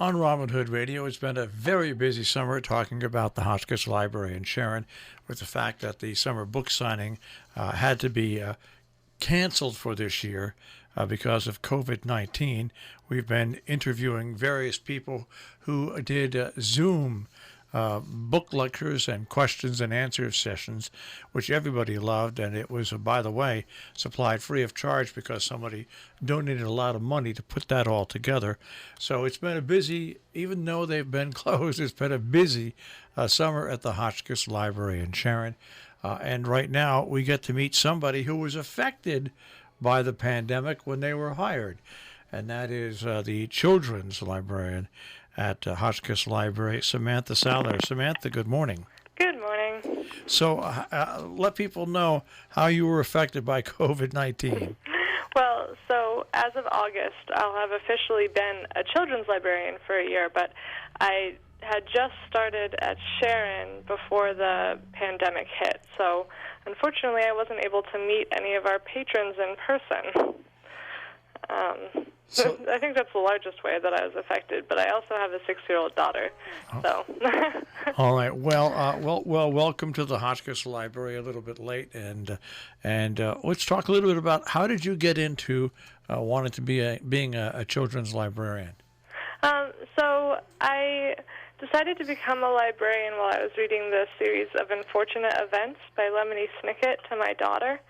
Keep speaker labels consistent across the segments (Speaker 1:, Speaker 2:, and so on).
Speaker 1: On Robin Hood Radio, it's been a very busy summer talking about the Hotchkiss Library in Sharon, with the fact that the summer book signing had to be canceled for this year because of COVID-19. We've been interviewing various people who did Zoom book lectures and questions and answer sessions, which everybody loved, and it was, by the way, supplied free of charge because somebody donated a lot of money to put that all together. So it's been a busy, even though they've been closed, it's been a busy summer at the Hotchkiss Library in Sharon. And right now we get to meet somebody who was affected by the pandemic when they were hired, and that is the children's librarian at Hotchkiss Library, Samantha Saliter. Samantha, good morning.
Speaker 2: Good morning.
Speaker 1: So let people know how you were affected by COVID-19.
Speaker 2: Well, so as of August, I'll have officially been a children's librarian for a year, but I had just started at Sharon before the pandemic hit. So unfortunately, I wasn't able to meet any of our patrons in person. So I think that's the largest way that I was affected, but I also have a 6-year-old daughter. So.
Speaker 1: All right. Well, welcome to the Hotchkiss Library. A little bit late, and let's talk a little bit about how did you get into wanting to be being a children's librarian?
Speaker 2: So I decided to become a librarian while I was reading the series of Unfortunate Events by Lemony Snicket to my daughter.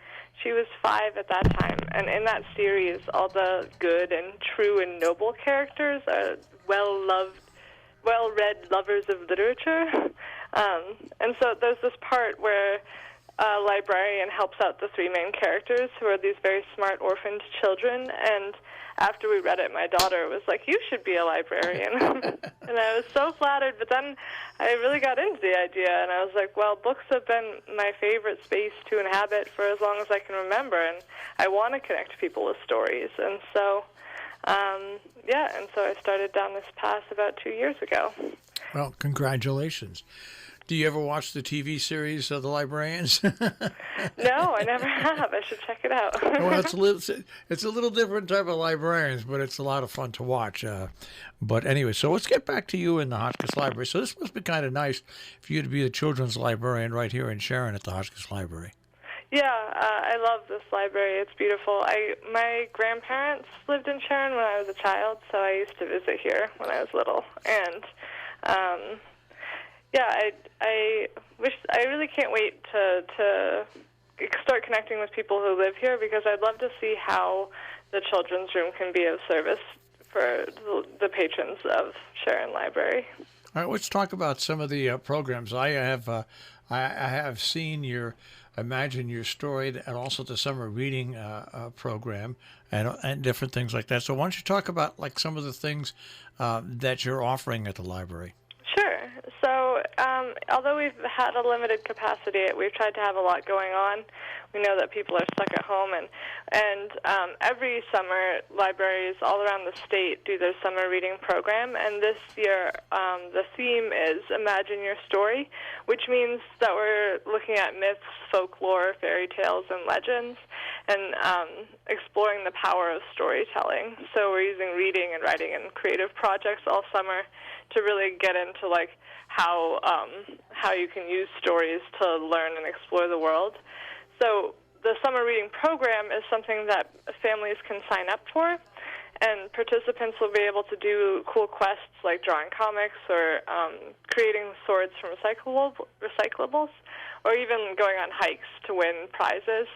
Speaker 2: She was 5 at that time, and in that series, all the good and true and noble characters are well-read lovers of literature. And so there's this part where a librarian helps out the 3 main characters, who are these very smart orphaned children, and after we read it, my daughter was like, "You should be a librarian." And I was so flattered, but then I really got into the idea, and I was like, well, books have been my favorite space to inhabit for as long as I can remember, and I want to connect people with stories. And so, and so I started down this path about 2 years ago.
Speaker 1: Well, congratulations. Do you ever watch the TV series The Librarians?
Speaker 2: No, I never have. I should check it out.
Speaker 1: Well, it's a little different type of librarians, but it's a lot of fun to watch. But anyway, so let's get back to you in the Hotchkiss Library. So this must be kind of nice for you to be the children's librarian right here in Sharon at the Hotchkiss Library.
Speaker 2: Yeah, I love this library. It's beautiful. My grandparents lived in Sharon when I was a child, so I used to visit here when I was little. And I really can't wait to start connecting with people who live here, because I'd love to see how the children's room can be of service for the patrons of Sharon Library.
Speaker 1: All right, let's talk about some of the programs. I have seen your Imagine Your Story and also the summer reading program and different things like that. So why don't you talk about like some of the things that you're offering at the library?
Speaker 2: Sure. So although we've had a limited capacity, we've tried to have a lot going on. We know that people are stuck at home, and every summer, libraries all around the state do their summer reading program, and this year the theme is Imagine Your Story, which means that we're looking at myths, folklore, fairy tales, and legends, and exploring the power of storytelling. So we're using reading and writing and creative projects all summer to really get into like how you can use stories to learn and explore the world. So the summer reading program is something that families can sign up for, and participants will be able to do cool quests like drawing comics or creating swords from recyclables, or even going on hikes to win prizes.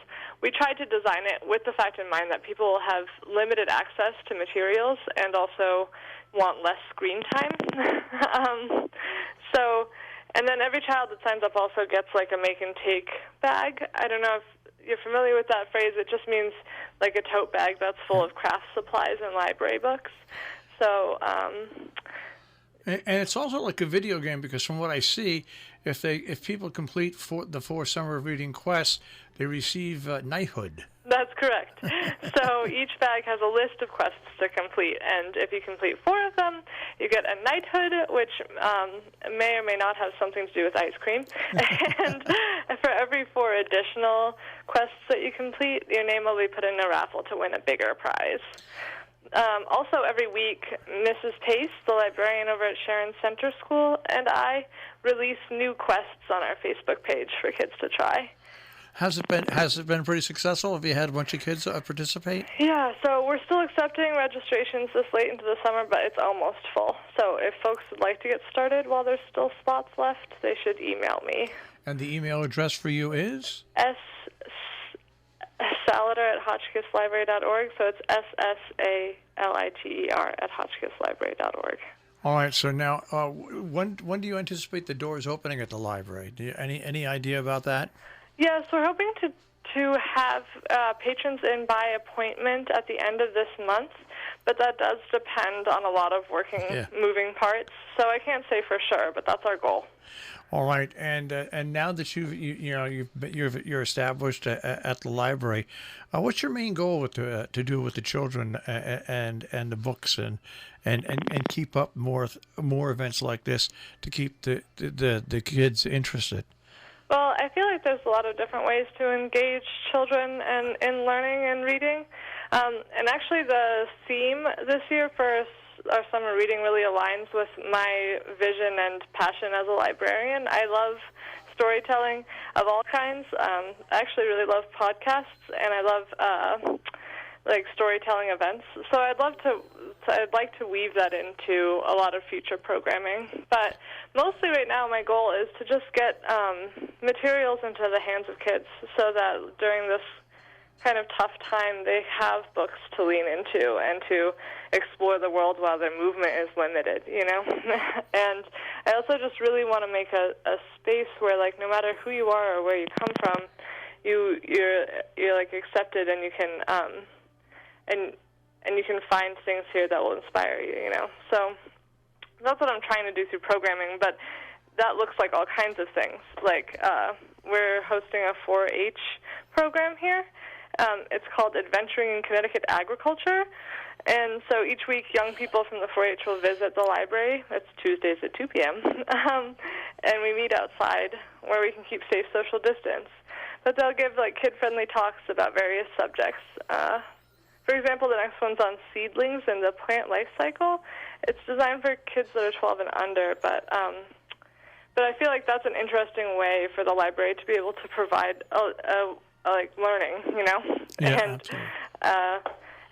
Speaker 2: We tried to design it with the fact in mind that people have limited access to materials and also want less screen time. And then every child that signs up also gets like a make-and-take bag. I don't know if you're familiar with that phrase. It just means like a tote bag that's full of craft supplies and library books. So,
Speaker 1: and it's also like a video game, because from what I see, if people complete the 4 summer reading quests, they receive Knighthood.
Speaker 2: That's correct. So each bag has a list of quests to complete, and if you complete 4 of them, you get a knighthood, which may or may not have something to do with ice cream. And for every 4 additional quests that you complete, your name will be put in a raffle to win a bigger prize. Also, every week, Mrs. Pace, the librarian over at Sharon Center School, and I release new quests on our Facebook page for kids to try.
Speaker 1: Has it been pretty successful? Have you had a bunch of kids participate?
Speaker 2: Yeah, so we're still accepting registrations this late into the summer, but it's almost full. So if folks would like to get started while there's still spots left, they should email me.
Speaker 1: And the email address for you is?
Speaker 2: Saliter at hotchkisslibrary.org, so it's SSALITER at hotchkisslibrary.org.
Speaker 1: All right, so now, when do you anticipate the doors opening at the library? Any idea about that?
Speaker 2: Yes, we're hoping to have patrons in by appointment at the end of this month, but that does depend on a lot of moving parts, so I can't say for sure, but that's our goal.
Speaker 1: All right, and now that you're established at the library, what's your main goal to do with the children and the books and keep up more events like this to keep the kids interested?
Speaker 2: Well, I feel like there's a lot of different ways to engage children in learning and reading, and actually the theme this year for our summer reading really aligns with my vision and passion as a librarian. I love storytelling of all kinds. I actually really love podcasts, and I love storytelling events. So I'd like to weave that into a lot of future programming. But mostly right now my goal is to just get materials into the hands of kids so that during this kind of tough time they have books to lean into and to explore the world while their movement is limited, And I also just really want to make a space where, like, no matter who you are or where you come from, you're like accepted, and you can and you can find things here that will inspire you, So that's what I'm trying to do through programming, but that looks like all kinds of things. Like we're hosting a 4-H program here. It's called Adventuring in Connecticut Agriculture. And so each week, young people from the 4-H will visit the library. It's Tuesdays at 2 p.m. And we meet outside where we can keep safe social distance. But they'll give kid-friendly talks about various subjects. For example, the next one's on seedlings and the plant life cycle. It's designed for kids that are 12 and under, but I feel like that's an interesting way for the library to be able to provide learning,
Speaker 1: Yeah,
Speaker 2: and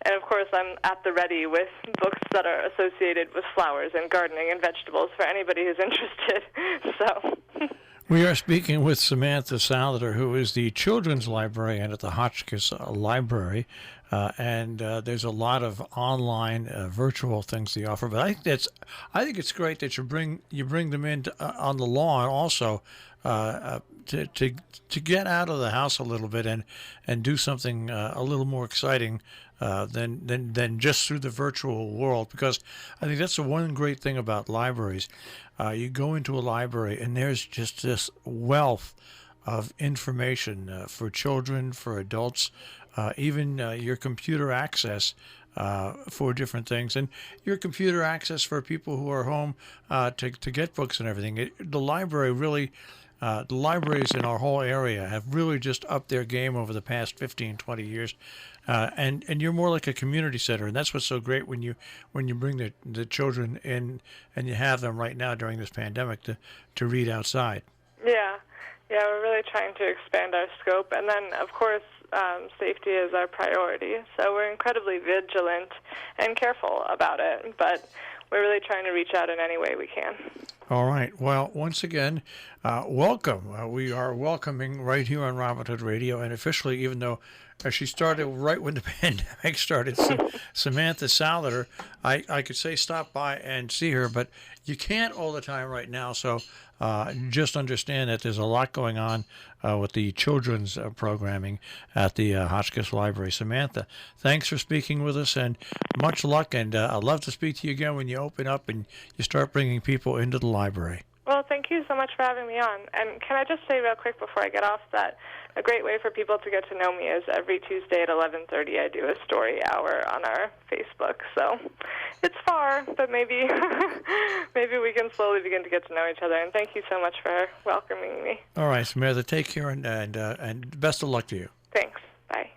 Speaker 2: and of course I'm at the ready with books that are associated with flowers and gardening and vegetables for anybody who's interested. So
Speaker 1: we are speaking with Samantha Saliter, who is the children's librarian at the Hotchkiss Library, and there's a lot of online virtual things they offer. But I think it's great that you bring them in on the lawn also. To get out of the house a little bit and do something a little more exciting than just through the virtual world, because I think that's the one great thing about libraries. You go into a library and there's just this wealth of information for children, for adults, even your computer access for different things, and your computer access for people who are home to get books and everything. The libraries in our whole area have really just upped their game over the past 15, 20 years. And you're more like a community center, and that's what's so great when you bring the children in and you have them right now during this pandemic to read outside. Yeah, we're really trying to expand our scope, and then of course safety is our priority. So we're incredibly vigilant and careful about it, but we're really trying to reach out in any way we can. All right. Well, once again, welcome. We are welcoming right here on Robin Hood Radio, and officially, even though she started right when the pandemic started, Samantha Saliter, I could say stop by and see her, but you can't all the time right now, so just understand that there's a lot going on with the children's programming at the Hotchkiss Library. Samantha, thanks for speaking with us, and much luck, and I'd love to speak to you again when you open up and you start bringing people into the library. Well, thank you so much for having me on. And can I just say real quick before I get off that a great way for people to get to know me is every Tuesday at 11:30 I do a story hour on our Facebook. So it's far, but maybe we can slowly begin to get to know each other. And thank you so much for welcoming me. All right, Samantha, take care, and best of luck to you. Thanks. Bye.